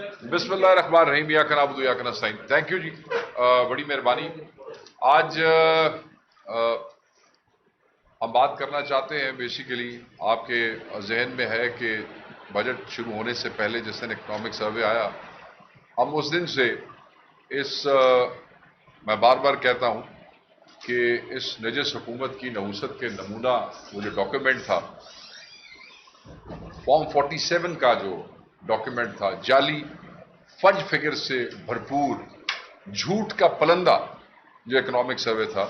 بسم اللہ الرحمن الرحیم، یا نعبد و یا نستعین۔ تھینک یو جی، بڑی مہربانی۔ آج ہم بات کرنا چاہتے ہیں، بیسیکلی آپ کے ذہن میں ہے کہ بجٹ شروع ہونے سے پہلے جس دن اکنامک سروے آیا، ہم اس دن سے میں بار بار کہتا ہوں کہ اس نجس حکومت کی نحوست کے نمونہ وہ جو ڈاکیومنٹ تھا، فارم 47 کا جو ڈاکیومنٹ تھا، جعلی فج فگر سے بھرپور جھوٹ کا پلندہ جو اکنامک سروے تھا،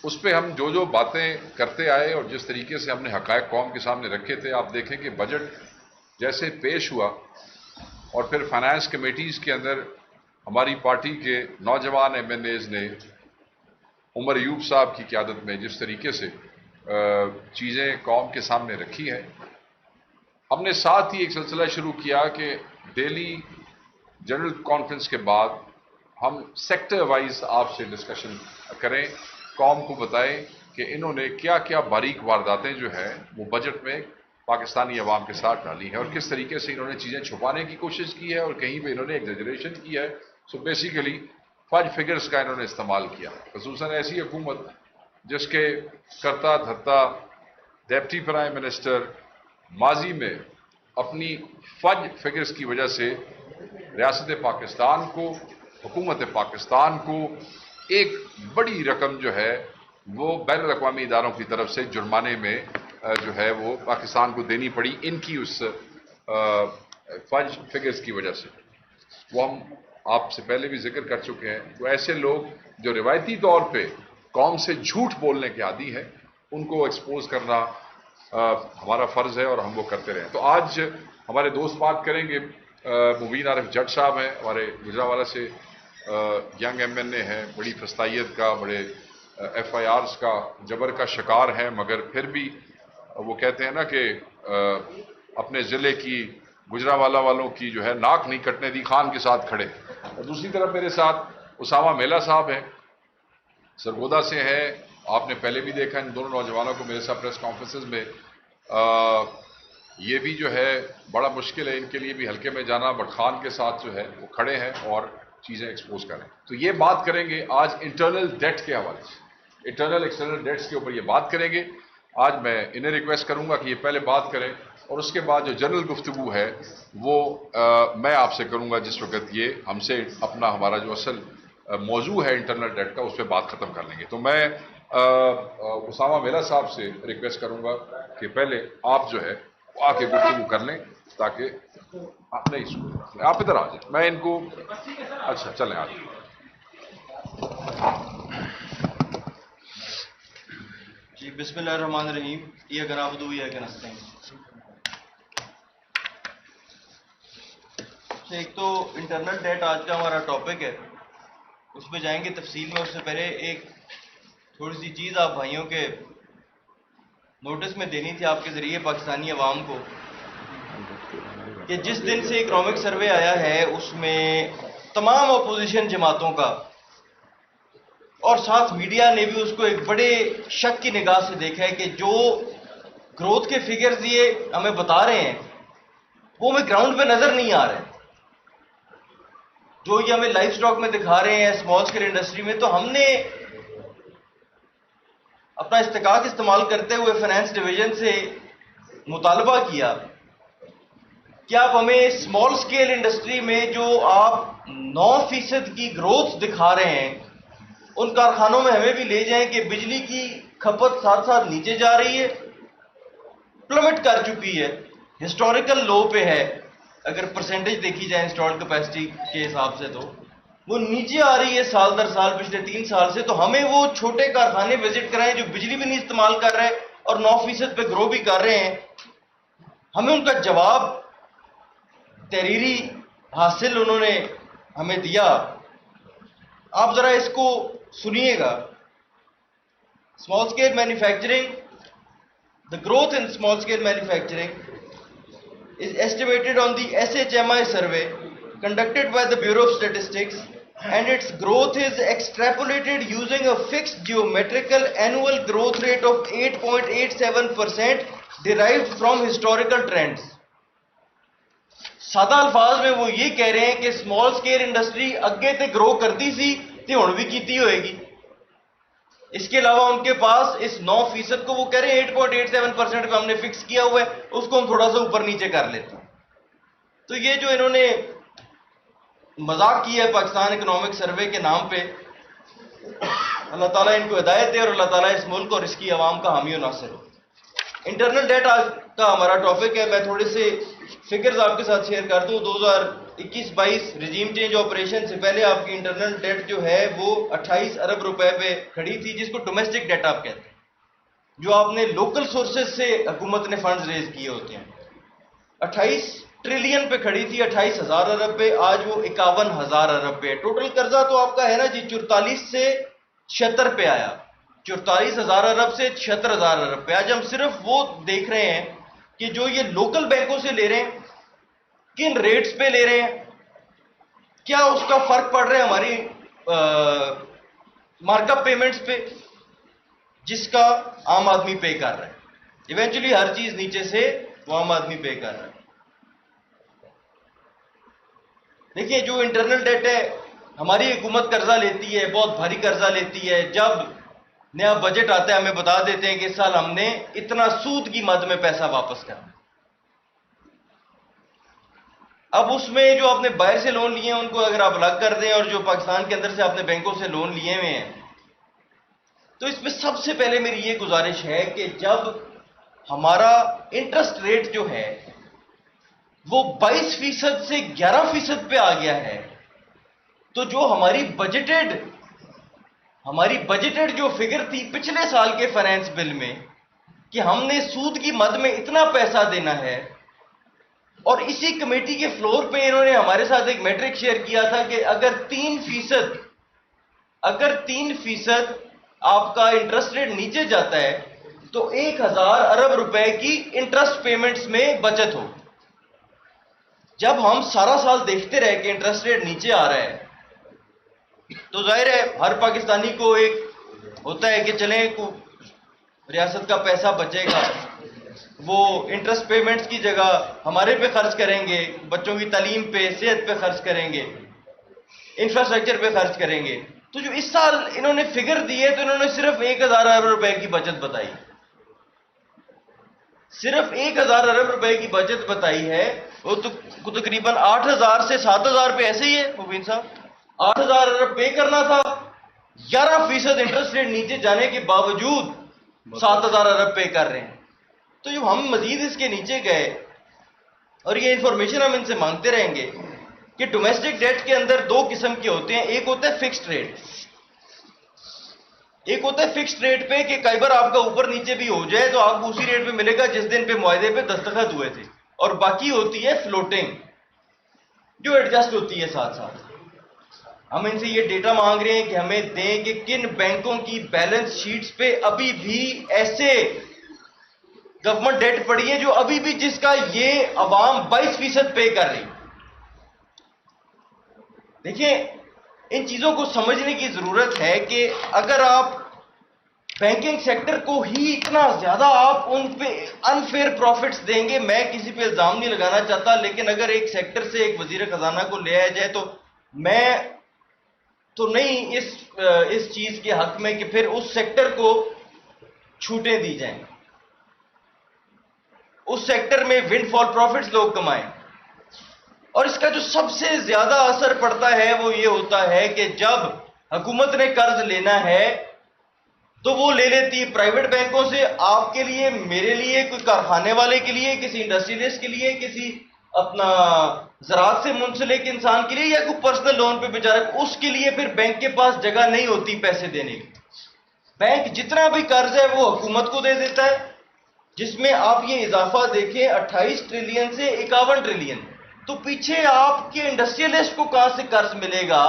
اس پہ ہم جو باتیں کرتے آئے اور جس طریقے سے ہم نے حقائق قوم کے سامنے رکھے تھے، آپ دیکھیں کہ بجٹ جیسے پیش ہوا اور پھر فائنانس کمیٹیز کے اندر ہماری پارٹی کے نوجوان ایم این ایز نے عمر ایوب صاحب کی قیادت میں جس طریقے سے چیزیں قوم کے سامنے رکھی ہیں، ہم نے ساتھ ہی ایک سلسلہ شروع کیا کہ ڈیلی جنرل کانفرنس کے بعد ہم سیکٹر وائز آپ سے ڈسکشن کریں، قوم کو بتائیں کہ انہوں نے کیا کیا باریک وارداتیں جو ہیں وہ بجٹ میں پاکستانی عوام کے ساتھ ڈالی ہیں اور کس طریقے سے انہوں نے چیزیں چھپانے کی کوشش کی ہے اور کہیں پہ انہوں نے ایگزیجریشن کی ہے۔ سو بیسیکلی فج فگرز کا انہوں نے استعمال کیا، خصوصاً ایسی حکومت جس کے کرتا دھرتا ڈپٹی پرائم منسٹر ماضی میں اپنی فج فگرز کی وجہ سے ریاست پاکستان کو، حکومت پاکستان کو ایک بڑی رقم جو ہے وہ بین الاقوامی اداروں کی طرف سے جرمانے میں جو ہے وہ پاکستان کو دینی پڑی، ان کی اس فج فگرز کی وجہ سے۔ وہ ہم آپ سے پہلے بھی ذکر کر چکے ہیں، تو ایسے لوگ جو روایتی طور پہ قوم سے جھوٹ بولنے کے عادی ہیں، ان کو ایکسپوز کرنا ہمارا فرض ہے اور ہم وہ کرتے رہے۔ تو آج ہمارے دوست بات کریں گے، مبین عارف جٹ صاحب ہیں، ہمارے گجرانوالہ سے ینگ ایم این اے ہیں، بڑی فستائیت کا، بڑے ایف آئی آرز کا جبر کا شکار ہیں، مگر پھر بھی وہ کہتے ہیں نا کہ اپنے ضلع کی گجرانوالہ والوں کی جو ہے ناک نہیں کٹنے دی، خان کے ساتھ کھڑے۔ اور دوسری طرف میرے ساتھ اسامہ میلا صاحب ہیں، سرگودا سے ہیں، آپ نے پہلے بھی دیکھا ان دونوں نوجوانوں کو میرے ساتھ پریس کانفرنسز میں۔ یہ بھی جو ہے بڑا مشکل ہے ان کے لیے بھی حلقے میں جانا، بٹ خان کے ساتھ جو ہے وہ کھڑے ہیں اور چیزیں ایکسپوز کریں۔ تو یہ بات کریں گے آج انٹرنل ڈیٹ کے حوالے سے، انٹرنل ایکسٹرنل ڈیٹس کے اوپر یہ بات کریں گے۔ آج میں انہیں ریکویسٹ کروں گا کہ یہ پہلے بات کریں اور اس کے بعد جو جنرل گفتگو ہے وہ میں آپ سے کروں گا جس وقت یہ ہم سے اپنا ہمارا جو اصل موضوع ہے انٹرنل ڈیٹ کا اس پہ بات ختم کر لیں گے۔ تو میں اسامہ میلا صاحب سے ریکویسٹ کروں گا کہ پہلے آپ جو ہے آ کے گفتگو کر لیں تاکہ نہیں آپ ادھر آ جائیں، میں ان کو اچھا چلیں آ جائیں۔ جی بسم اللہ الرحمن الرحیم، ایاک نعبد و ایاک نستعین۔ ایک تو انٹرنل ڈیٹ آج کا ہمارا ٹاپک ہے، اس پہ جائیں گے تفصیل میں۔ اس سے پہلے ایک تھوڑی سی چیز آپ بھائیوں کے نوٹس میں دینی تھی آپ کے ذریعے پاکستانی عوام کو، کہ جس دن سے اکنامک سروے آیا ہے اس میں تمام اپوزیشن جماعتوں کا اور ساتھ میڈیا نے بھی اس کو ایک بڑے شک کی نگاہ سے دیکھا ہے کہ جو گروتھ کے فگرز یہ ہمیں بتا رہے ہیں وہ ہمیں گراؤنڈ پہ نظر نہیں آ رہے، جو یہ ہمیں لائف سٹاک میں دکھا رہے ہیں اسمال اسکیل انڈسٹری میں۔ تو ہم نے اپنا استحقاق استعمال کرتے ہوئے فائنانس ڈویژن سے مطالبہ کیا کہ آپ ہمیں اسمال اسکیل انڈسٹری میں جو آپ 9% کی گروتھ دکھا رہے ہیں ان کارخانوں میں ہمیں بھی لے جائیں کہ بجلی کی کھپت ساتھ ساتھ نیچے جا رہی ہے، پلمٹ کر چکی ہے، ہسٹوریکل لو پہ ہے، اگر پرسنٹیج دیکھی جائے انسٹالڈ کیپیسٹی کے حساب سے تو وہ نیچے آ رہی ہے سال در سال پچھلے 3 سال سے۔ تو ہمیں وہ چھوٹے کارخانے وزٹ کرائیں جو بجلی بھی نہیں استعمال کر رہے اور 9% پہ گرو بھی کر رہے ہیں، ہمیں ان کا جواب تحریری حاصل انہوں نے ہمیں دیا۔ آپ ذرا اس کو سنیے گا۔ Small scale manufacturing, the growth in small scale manufacturing is estimated on the SHMI survey conducted by the Bureau of Statistics, and its growth is extrapolated using a fixed geometrical annual growth rate of 8.87% derived from historical trends. سادہ الفاظ میں وہ یہ کہہ رہے ہیں کہ small scale industry اگے تے گرو کرتی سی تے ہن بھی کیتی ہوئے گی. اس کے علاوہ ان کے پاس اس 9% کو وہ کہہ رہے ہیں 8.87% پہ ہم نے فکس کیا ہوا ہے, اس کو ہم تھوڑا سا اوپر نیچے کر لیتے ہیں. تو یہ جو انہوں نے مذاق کیا ہے پاکستان اکنامک سروے کے نام پہ, اللہ تعالیٰ ان کو ہدایت دے اور اللہ تعالیٰ اس ملک اور اس کی عوام کا حامی و ناصر ہو. انٹرنل ڈیٹ آج کا ہمارا ٹاپک ہے. میں تھوڑے سے فگرز آپ کے ساتھ شیئر کر دوں. 2021-22 رجیم چینج آپریشن سے پہلے آپ کی انٹرنل ڈیٹ جو ہے وہ 28 ارب روپے پہ کھڑی تھی, جس کو ڈومیسٹک ڈیٹ آپ کہتے ہیں, جو آپ نے لوکل سورسز سے حکومت نے فنڈز ریز کیے ہوتے ہیں. 28 ٹریلین پہ کھڑی تھی, 28,000 ارب پہ. آج وہ 51,000 ارب پہ. ٹوٹل قرضہ تو آپ کا ہے نا جی 44 سے 76 پہ آیا, 44,000 ارب سے 76,000 ارب پہ. آج ہم صرف وہ دیکھ رہے ہیں کہ جو یہ لوکل بینکوں سے لے رہے ہیں کن ریٹس پہ لے رہے ہیں, کیا اس کا فرق پڑ رہا ہے ہماری مارک اپ پیمنٹس پہ, جس کا عام آدمی پے کر رہا ہے. ایونچولی ہر چیز نیچے سے وہ عام آدمی پے کر رہا ہے. دیکھیے جو انٹرنل ڈیٹ ہے, ہماری حکومت قرضہ لیتی ہے, بہت بھاری قرضہ لیتی ہے. جب نیا بجٹ آتا ہے ہمیں بتا دیتے ہیں کہ اس سال ہم نے اتنا سود کی مد میں پیسہ واپس کرنا. اب اس میں جو آپ نے باہر سے لون لیے ہیں ان کو اگر آپ الگ کر دیں, اور جو پاکستان کے اندر سے آپ نے بینکوں سے لون لیے ہوئے ہیں, تو اس میں سب سے پہلے میری یہ گزارش ہے کہ جب ہمارا انٹرسٹ ریٹ جو ہے وہ 22% سے 11% پہ آ گیا ہے, تو جو ہماری بجٹڈ جو فگر تھی پچھلے سال کے فائنانس بل میں کہ ہم نے سود کی مد میں اتنا پیسہ دینا ہے, اور اسی کمیٹی کے فلور پہ انہوں نے ہمارے ساتھ ایک میٹرک شیئر کیا تھا کہ اگر 3% آپ کا انٹرسٹ ریٹ نیچے جاتا ہے تو 1,000 ارب روپے کی انٹرسٹ پیمنٹس میں بچت ہو. جب ہم سارا سال دیکھتے رہے کہ انٹرسٹ ریٹ نیچے آ رہا ہے, تو ظاہر ہے ہر پاکستانی کو ایک ہوتا ہے کہ چلیں ریاست کا پیسہ بچے گا, وہ انٹرسٹ پیمنٹس کی جگہ ہمارے پہ خرچ کریں گے, بچوں کی تعلیم پہ, صحت پہ خرچ کریں گے, انفراسٹرکچر پہ خرچ کریں گے. تو جو اس سال انہوں نے فگر دی ہے تو انہوں نے صرف 1,000 ارب روپے کی بچت بتائی, صرف 1,000 ارب روپے کی بچت بتائی ہے. وہ تو تقریباً 8,000 سے 7,000 پہ ایسے ہی ہے مبین صاحب, 8,000 ارب پے کرنا تھا, 11% انٹرسٹ ریٹ نیچے جانے کے باوجود 7,000 ارب پے کر رہے ہیں. تو جو ہم مزید اس کے نیچے گئے, اور یہ انفارمیشن ہم ان سے مانگتے رہیں گے کہ ڈومیسٹک ڈیٹ کے اندر 2 قسم کے ہوتے ہیں. ایک ہوتا ہے فکسڈ ریٹ, ایک ہوتا ہے فکسڈ ریٹ پہ کہ کئی بار آپ کا اوپر نیچے بھی ہو جائے تو آپ کو اسی ریٹ پہ ملے گا جس دن پہ معاہدے پہ دستخط ہوئے تھے. اور باقی ہوتی ہے فلوٹنگ جو ایڈجسٹ ہوتی ہے ساتھ ساتھ. ہم ان سے یہ ڈیٹا مانگ رہے ہیں کہ ہمیں دیں کہ کن بینکوں کی بیلنس شیٹس پہ ابھی بھی ایسے گورنمنٹ ڈیٹ پڑی ہے جو ابھی بھی جس کا یہ عوام 22% پے کر رہی. دیکھیں ان چیزوں کو سمجھنے کی ضرورت ہے کہ اگر آپ بینکنگ سیکٹر کو ہی اتنا زیادہ آپ ان پہ انفیئر پروفٹس دیں گے, میں کسی پہ الزام نہیں لگانا چاہتا, لیکن اگر ایک سیکٹر سے ایک وزیر خزانہ کو لے آیا جائے تو میں تو نہیں اس چیز کے حق میں کہ پھر اس سیکٹر کو چھوٹیں دی جائیں, اس سیکٹر میں ونڈ فال پروفٹس لوگ کمائیں. اور اس کا جو سب سے زیادہ اثر پڑتا ہے وہ یہ ہوتا ہے کہ جب حکومت نے قرض لینا ہے تو وہ لے لیتی ہے پرائیویٹ بینکوں سے, آپ کے لیے, میرے لیے, کوئی کارخانے والے کے لیے, کسی انڈسٹریلسٹ کے لیے, کسی اپنا زراعت سے منسلک انسان کے لیے, یا کوئی پرسنل لون پہ بیچارہ, اس کے لیے پھر بینک کے پاس جگہ نہیں ہوتی پیسے دینے کی. بینک جتنا بھی قرض ہے وہ حکومت کو دے دیتا ہے, جس میں آپ یہ اضافہ دیکھیں 28 ٹریلین سے 51 ٹریلین. تو پیچھے آپ کے انڈسٹریلسٹ کو کہاں سے قرض ملے گا,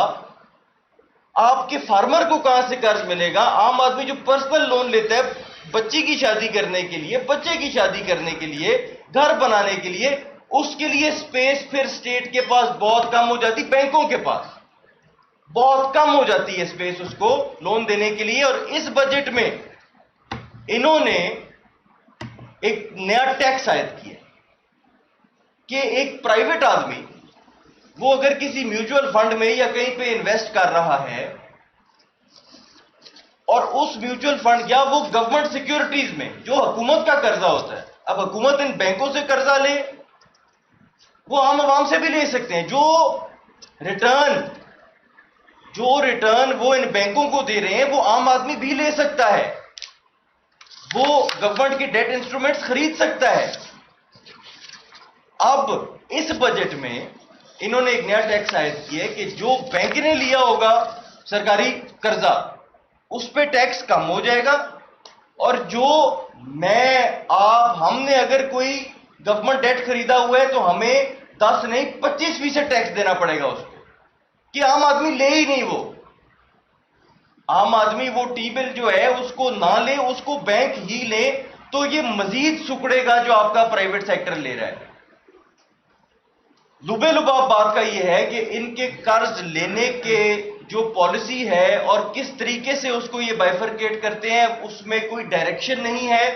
آپ کے فارمر کو کہاں سے قرض ملے گا, عام آدمی جو پرسنل لون لیتا ہے بچی کی شادی کرنے کے لیے, بچے کی شادی کرنے کے لیے, گھر بنانے کے لیے, اس کے لیے سپیس پھر اسٹیٹ کے پاس بہت کم ہو جاتی, بینکوں کے پاس بہت کم ہو جاتی ہے سپیس اس کو لون دینے کے لیے. اور اس بجٹ میں انہوں نے ایک نیا ٹیکس عائد کیا کہ ایک پرائیویٹ آدمی وہ اگر کسی میوچل فنڈ میں یا کہیں پہ انویسٹ کر رہا ہے اور اس میوچل فنڈ یا وہ گورنمنٹ سیکیورٹیز میں جو حکومت کا قرضہ ہوتا ہے، اب حکومت ان بینکوں سے قرضہ لے، وہ عام عوام سے بھی لے سکتے ہیں، جو ریٹرن وہ ان بینکوں کو دے رہے ہیں وہ عام آدمی بھی لے سکتا ہے، وہ گورنمنٹ کے ڈیٹ انسٹرومنٹس خرید سکتا ہے۔ اب اس بجٹ میں انہوں نے ایک نیا ٹیکس عائد کیا ہے کہ جو بینک نے لیا ہوگا سرکاری قرضہ اس پہ ٹیکس کم ہو جائے گا، اور جو ہم نے اگر کوئی گورنمنٹ ڈیٹ خریدا ہوا ہے تو ہمیں 10 نہیں 25% ٹیکس دینا پڑے گا اس پہ، کہ عام آدمی لے ہی نہیں، وہ عام آدمی وہ ٹی بل جو ہے اس کو نہ لے، اس کو بینک ہی لے، تو یہ مزید سکڑے گا جو آپ کا پرائیویٹ سیکٹر لے رہا ہے۔ لبے لباب بات کا یہ ہے کہ ان کے قرض لینے کے جو پالیسی ہے اور کس طریقے سے اس کو یہ بائفرکیٹ کرتے ہیں، اس میں کوئی ڈائریکشن نہیں ہے،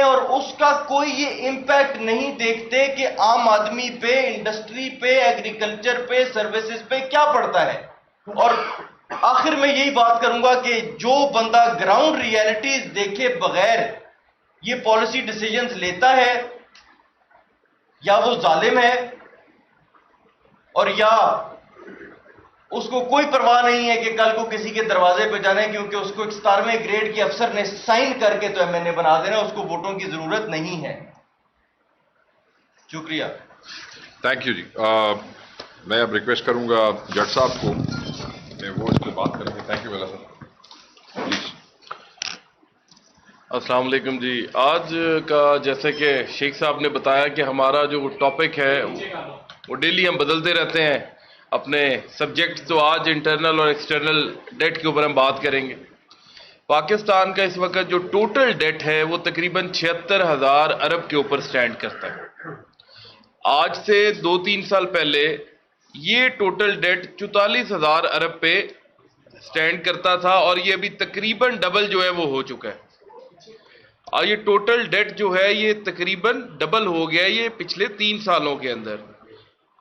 اور اس کا کوئی یہ امپیکٹ نہیں دیکھتے کہ عام آدمی پہ، انڈسٹری پہ، ایگریکلچر پہ، سروسز پہ کیا پڑتا ہے۔ اور آخر میں یہی بات کروں گا کہ جو بندہ گراؤنڈ ریئلٹیز دیکھے بغیر یہ پالیسی ڈیسیجنز لیتا ہے یا وہ ظالم ہے، اور یا اس کو کوئی پرواہ نہیں ہے کہ کل کو کسی کے دروازے پہ جانا ہے، کیونکہ اس کو ایک 17ویں گریڈ کے افسر نے سائن کر کے تو ایم این اے بنا دینا، اس کو ووٹوں کی ضرورت نہیں ہے۔ شکریہ۔ تھینک یو جی۔ میں اب ریکویسٹ کروں گا جج صاحب کو کہ وہ اس پہ بات کریں گے۔ تھینک یو ویلا سر، پلیز۔ السلام علیکم جی۔ آج کا جیسے کہ شیخ صاحب نے بتایا کہ ہمارا جو ٹاپک ہے وہ ڈیلی ہم بدلتے رہتے ہیں اپنے سبجیکٹ، تو آج انٹرنل اور ایکسٹرنل ڈیٹ کے اوپر ہم بات کریں گے۔ پاکستان کا اس وقت جو ٹوٹل ڈیٹ ہے وہ تقریباً 76,000 ارب کے اوپر سٹینڈ کرتا ہے۔ آج سے 2-3 سال پہلے یہ ٹوٹل ڈیٹ 44,000 ارب پہ سٹینڈ کرتا تھا، اور یہ ابھی تقریباً ڈبل جو ہے وہ ہو چکا ہے۔ اور یہ ٹوٹل ڈیٹ جو ہے یہ تقریباً ڈبل ہو گیا ہے یہ پچھلے 3 سالوں کے اندر۔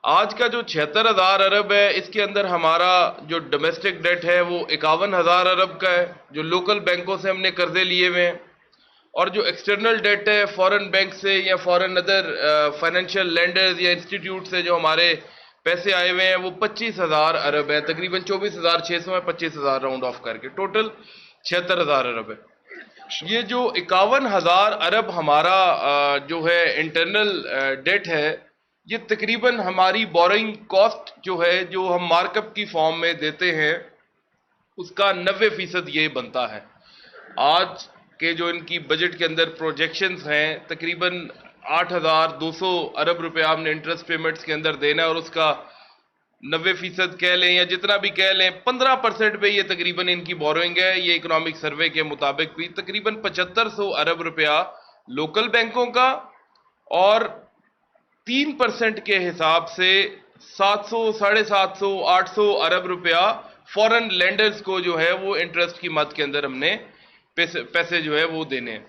آج کا جو 76,000 ارب ہے اس کے اندر ہمارا جو ڈومیسٹک ڈیٹ ہے وہ 51,000 ارب کا ہے، جو لوکل بینکوں سے ہم نے قرضے لیے ہوئے ہیں، اور جو ایکسٹرنل ڈیٹ ہے فورن بینک سے یا فورن ادر فائنینشیل لینڈرز یا انسٹیٹیوٹ سے جو ہمارے پیسے آئے ہوئے ہیں وہ 25,000 ارب ہے، تقریباً 24,600 ہے، 25,000 راؤنڈ آف کر کے ٹوٹل 76,000 ارب ہے۔ یہ جو 51,000 ارب ہمارا جو ہے انٹرنل ڈیٹ ہے، یہ تقریباً ہماری بورنگ کاسٹ جو ہے جو ہم مارک اپ کی فارم میں دیتے ہیں اس کا 90% یہ بنتا ہے۔ آج کے جو ان کی بجٹ کے اندر پروجیکشنز ہیں تقریباً 8,200 ارب روپے آپ نے انٹرسٹ پیمنٹس کے اندر دینا ہے، اور اس کا 90% کہہ لیں یا جتنا بھی کہہ لیں 15% پہ یہ تقریباً ان کی بورنگ ہے۔ یہ اکنامک سروے کے مطابق بھی تقریباً 7500 ارب روپیہ لوکل بینکوں کا، اور 3% کے حساب سے 700 750 800 ارب روپیہ فورن لینڈرز کو جو ہے وہ انٹرسٹ کی مد کے اندر ہم نے پیسے جو ہے وہ دینے ہیں۔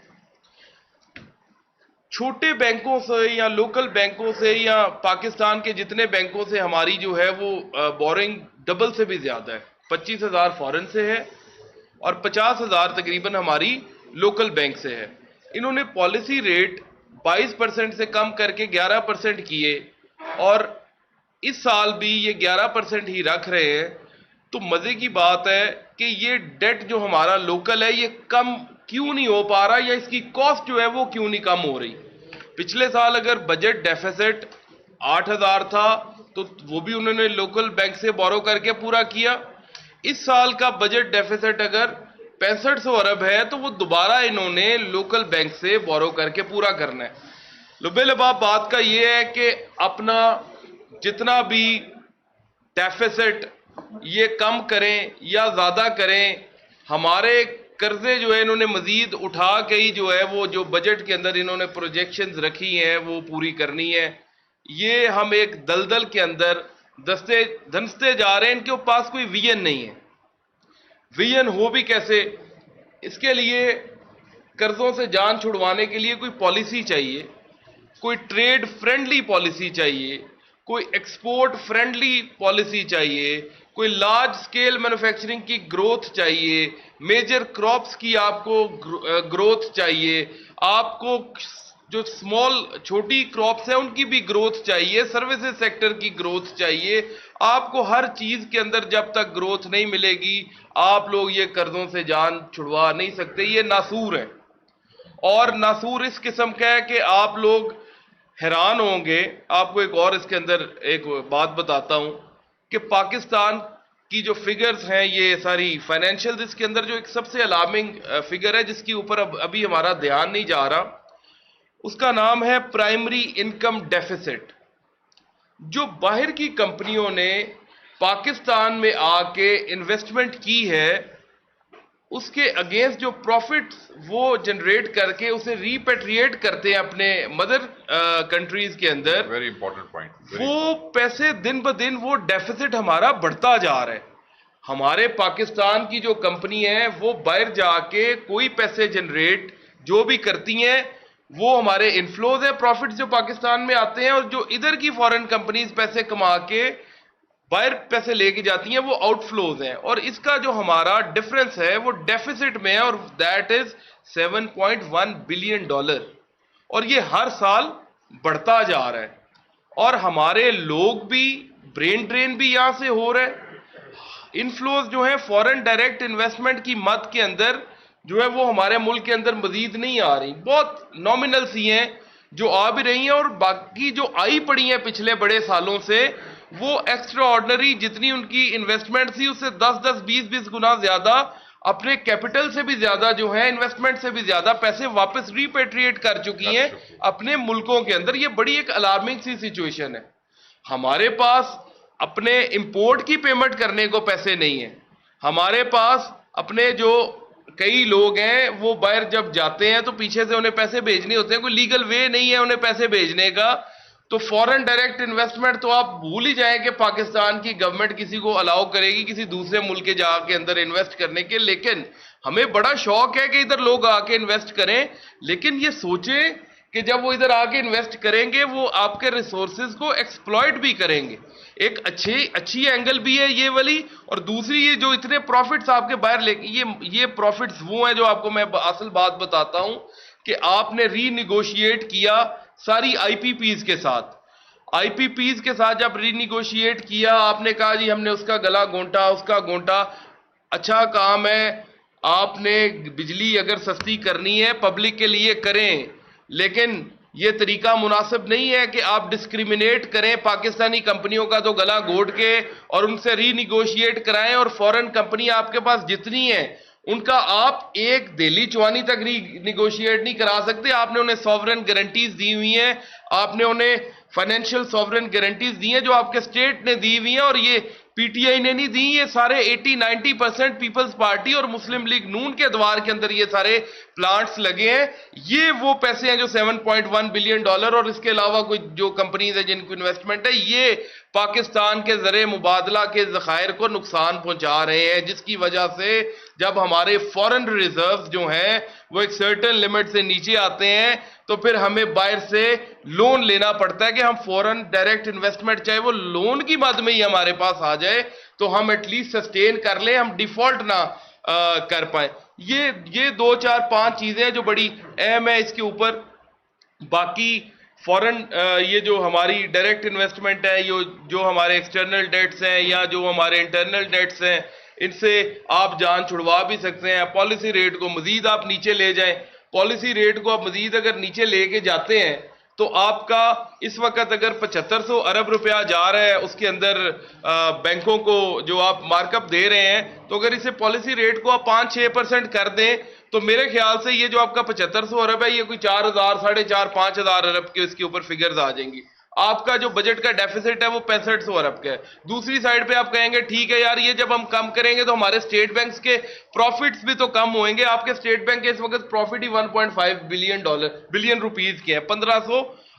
چھوٹے بینکوں سے یا لوکل بینکوں سے یا پاکستان کے جتنے بینکوں سے ہماری جو ہے وہ بورنگ ڈبل سے بھی زیادہ ہے۔ 25,000 فورن سے ہے اور 50,000 تقریباً ہماری لوکل بینک سے ہے۔ انہوں نے پالیسی ریٹ 22% سے کم کر کے 11% کیے، اور اس سال بھی یہ 11% ہی رکھ رہے ہیں۔ تو مزے کی بات ہے کہ یہ ڈیٹ جو ہمارا لوکل ہے یہ کم کیوں نہیں ہو پا رہا، یا اس کی کاسٹ جو ہے وہ کیوں نہیں کم ہو رہی۔ پچھلے سال اگر بجٹ ڈیفیسٹ 8,000 تھا تو وہ بھی انہوں نے لوکل بینک سے بورو کر کے پورا کیا۔ اس سال کا بجٹ ڈیفیسٹ اگر 6500 ارب ہے تو وہ دوبارہ انہوں نے لوکل بینک سے بورو کر کے پورا کرنا ہے۔ لبے لباب بات کا یہ ہے کہ اپنا جتنا بھی ڈیفیسٹ یہ کم کریں یا زیادہ کریں، ہمارے قرضے جو ہے انہوں نے مزید اٹھا کے ہی جو ہے وہ جو بجٹ کے اندر انہوں نے پروجیکشنز رکھی ہیں وہ پوری کرنی ہے۔ یہ ہم ایک دلدل کے اندر دھنستے جا رہے ہیں، ان کے پاس کوئی ویژن نہیں ہے۔ ویژن ہو بھی کیسے؟ اس کے لیے قرضوں سے جان چھڑوانے کے لیے کوئی پالیسی چاہیے، کوئی ٹریڈ فرینڈلی پالیسی چاہیے, کوئی ایکسپورٹ فرینڈلی پالیسی چاہیے, کوئی لارج سکیل مینوفیکچرنگ کی گروتھ چاہیے, میجر کراپس کی آپ کو گروتھ چاہیے, آپ کو جو اسمال چھوٹی کراپس ہیں ان کی بھی گروتھ چاہیے, سروسز سیکٹر کی گروتھ چاہیے. آپ کو ہر چیز کے اندر جب تک گروتھ نہیں ملے گی آپ لوگ یہ قرضوں سے جان چھڑوا نہیں سکتے. یہ ناسور ہے, اور ناسور اس قسم کا ہے کہ آپ لوگ حیران ہوں گے. آپ کو ایک اور اس کے اندر ایک بات بتاتا ہوں کہ پاکستان کی جو فگرز ہیں یہ ساری فائنینشیل, اس کے اندر جو ایک سب سے الارمنگ فگر ہے جس کے اوپر ابھی ہمارا دھیان نہیں جا رہا, اس کا نام ہے پرائمری انکم ڈیفیسٹ. جو باہر کی کمپنیوں نے پاکستان میں آ کے انویسٹمنٹ کی ہے اس کے اگینسٹ جو پروفٹ وہ جنریٹ کر کے اسے ریپیٹریٹ کرتے ہیں اپنے مدر کنٹریز کے اندر, ویری امپورٹنٹ پوائنٹ, وہ پیسے دن بدن وہ ڈیفیسٹ ہمارا بڑھتا جا رہا ہے. ہمارے پاکستان کی جو کمپنی ہے وہ باہر جا کے کوئی پیسے جنریٹ جو بھی کرتی ہیں وہ ہمارے انفلوز ہیں, پروفٹس جو پاکستان میں آتے ہیں, اور جو ادھر کی فورن کمپنیز پیسے کما کے باہر پیسے لے کے جاتی ہیں وہ آؤٹ فلوز ہیں. اور اس کا جو ہمارا ڈفرنس ہے وہ ڈیفیسٹ میں ہے, اور دیٹ از $7.1 بلین, اور یہ ہر سال بڑھتا جا رہا ہے. اور ہمارے لوگ بھی برین ڈرین بھی یہاں سے ہو رہے ہیں. انفلوز جو ہیں فورن ڈائریکٹ انویسٹمنٹ کی مد کے اندر جو ہے وہ ہمارے ملک کے اندر مزید نہیں آ رہی, بہت نامنل سی ہیں جو آ بھی رہی ہیں, اور باقی جو آئی پڑی ہیں پچھلے بڑے سالوں سے وہ ایکسٹرا آرڈنری جتنی ان کی انویسٹمنٹ تھی اس سے 10-20 گنا زیادہ اپنے کیپٹل سے بھی زیادہ جو ہے انویسٹمنٹ سے بھی زیادہ پیسے واپس ریپیٹریٹ کر چکی ہیں اپنے ملکوں کے اندر. یہ بڑی ایک الارمنگ سی سچویشن ہے. ہمارے پاس اپنے امپورٹ کی پیمنٹ کرنے کو پیسے نہیں ہیں, ہمارے پاس اپنے جو کئی لوگ ہیں وہ باہر جب جاتے ہیں تو پیچھے سے انہیں پیسے بھیجنے ہوتے ہیں, کوئی لیگل وے نہیں ہے انہیں پیسے بھیجنے کا. تو فورن ڈائریکٹ انویسٹمنٹ تو آپ بھول ہی جائیں کہ پاکستان کی گورنمنٹ کسی کو الاؤ کرے گی کسی دوسرے ملک کے جا کے اندر انویسٹ کرنے کے. لیکن ہمیں بڑا شوق ہے کہ ادھر لوگ آ کے انویسٹ کریں, لیکن یہ سوچیں کہ جب وہ ادھر آ کے انویسٹ کریں گے وہ آپ کے ریسورسز کو ایکسپلائٹ بھی کریں گے. ایک اچھی اینگل بھی ہے یہ والی, اور دوسری یہ جو اتنے پروفٹس آپ کے باہر لے کے یہ پروفٹس وہ ہیں جو آپ کو میں اصل بات بتاتا ہوں کہ آپ نے ری نیگوشیٹ کیا ساری آئی پی پیز کے ساتھ. آئی پی پیز کے ساتھ جب ری نیگوشیٹ کیا آپ نے کہا جی ہم نے اس کا گلا گھونٹا اس کا گھونٹا. اچھا کام ہے, آپ نے بجلی اگر سستی کرنی ہے پبلک کے لیے کریں, لیکن یہ طریقہ مناسب نہیں ہے کہ آپ ڈسکریمنیٹ کریں پاکستانی کمپنیوں کا تو گلا گھونٹ کے اور ان سے ری نیگوشیٹ کرائیں, اور فورن کمپنی آپ کے پاس جتنی ہیں ان کا آپ ایک دہلی چوانی تک ری نیگوشیٹ نہیں کرا سکتے. آپ نے انہیں سوورن گارنٹیز دی ہوئی ہیں, آپ نے انہیں فائنینشیل سوورن گارنٹیز دی ہیں جو آپ کے اسٹیٹ نے دی ہوئی ہیں, اور یہ پی ٹی آئی نے نہیں دی, یہ سارے 80-90% پیپلز پارٹی اور مسلم لیگ نون کے ادوار کے اندر یہ سارے پلانٹس لگے ہیں. یہ وہ پیسے ہیں جو $7.1 بلین, اور اس کے علاوہ کوئی جو کمپنیز ہیں جن کو انویسٹمنٹ ہے یہ پاکستان کے زر مبادلہ کے ذخائر کو نقصان پہنچا رہے ہیں, جس کی وجہ سے جب ہمارے فورن ریزروز جو ہیں وہ ایک سرٹن لیمٹ سے نیچے آتے ہیں تو پھر ہمیں باہر سے لون لینا پڑتا ہے کہ ہم فورن ڈائریکٹ انویسٹمنٹ چاہے وہ لون کی مد میں ہی ہمارے پاس آ جائے تو ہم ایٹ لیسٹ سسٹین کر لیں, ہم ڈیفالٹ نہ کر پائیں. یہ 2-4-5 چیزیں جو بڑی اہم ہیں اس کے اوپر. باقی فورن یہ جو ہماری ڈائریکٹ انویسٹمنٹ ہے, جو ہمارے ایکسٹرنل ڈیٹس ہیں یا جو ہمارے انٹرنل ڈیٹس ہیں, ان سے آپ جان چھڑوا بھی سکتے ہیں. پالیسی ریٹ کو مزید آپ نیچے لے جائیں, پالیسی ریٹ کو آپ مزید اگر نیچے لے کے جاتے ہیں تو آپ کا اس وقت اگر 7500 ارب روپیہ جا رہا ہے اس کے اندر بینکوں کو جو آپ مارک اپ دے رہے ہیں, تو اگر اسے پالیسی ریٹ کو آپ 5-6% کر دیں تو میرے خیال سے یہ جو آپ کا 7500 ارب ہے یہ کوئی 4000, 4500 ارب کے اس کے اوپر فگرز آ جائیں گی. آپ کا جو بجٹ کا ڈیفیسٹ ہے وہ 6500 ارب کا ہے. دوسری سائڈ پہ آپ کہیں گے ٹھیک ہے یار یہ جب ہم کم کریں گے تو ہمارے اسٹیٹ بینکس کے پروفٹس بھی تو کم ہوئیں گے. آپ کے اسٹیٹ بینک کے اس وقت پروفٹ ہی $1.5 بلین روپیز کے ہیں, 1500